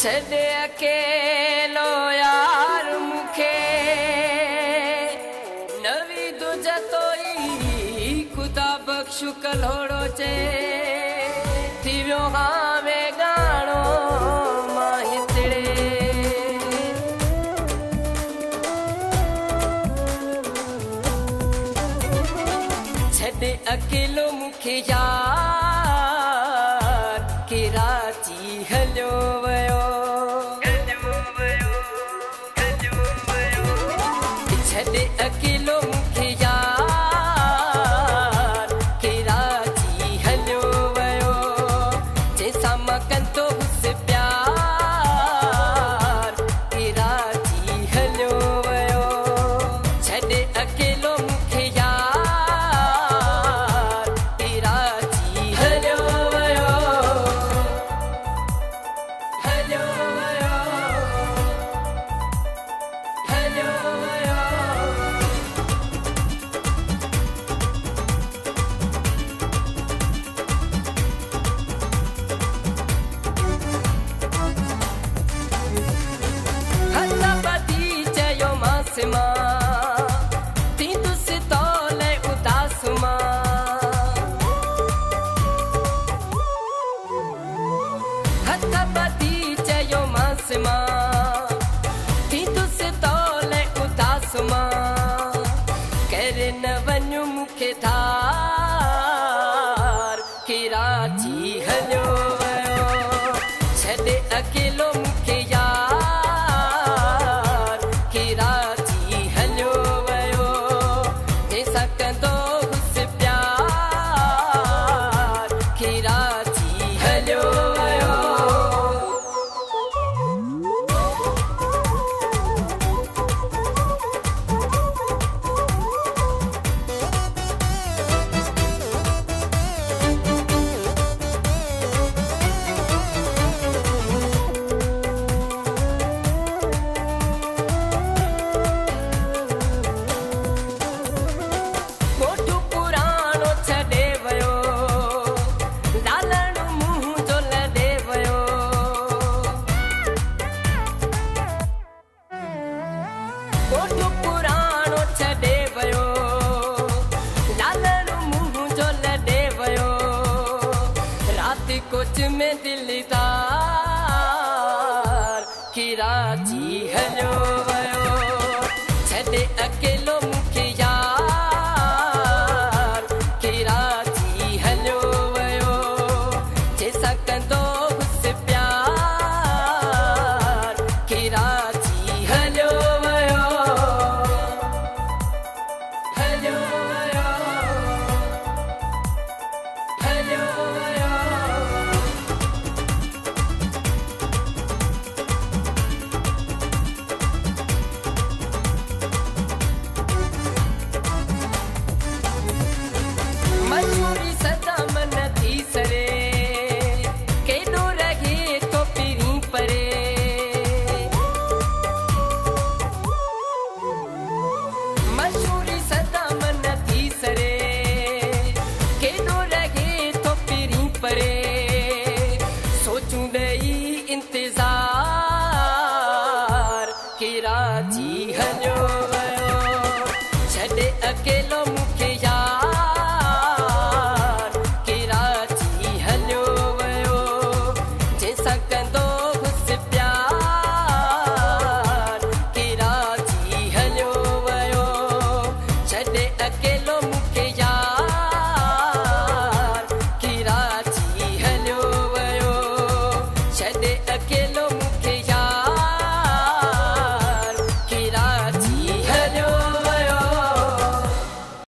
छॾे अकेलो यार मूंखे नवी दुजतो ई ख़ुदा बख़्शु कल्होड़ो चए थी वियो हावे गाणो मां हितड़े छॾे अकेलो मूंखे यार कराची हलियो वियो छॾे अकेलो मूंखे यार कराची हलियो वियो जंहिंसां मां कंदो हुउसि प्यार कराची हलियो वियो छॾे अकेलो मूंखे यार कराची हलियो वियो हलियो वियो हलियो वियो कराची हलियो वियो छॾे अकेलो मूंखे यार कराची हलियो वियो जंहिंसां कंदो हुउसि प्यार कराची हलियो वियो कुछ में दिलदार कराची हलियो वियो छॾे अकेलो मूंखे यार कराची हलियो वियो जंहिंसां कंदो हुउसि प्यार कराची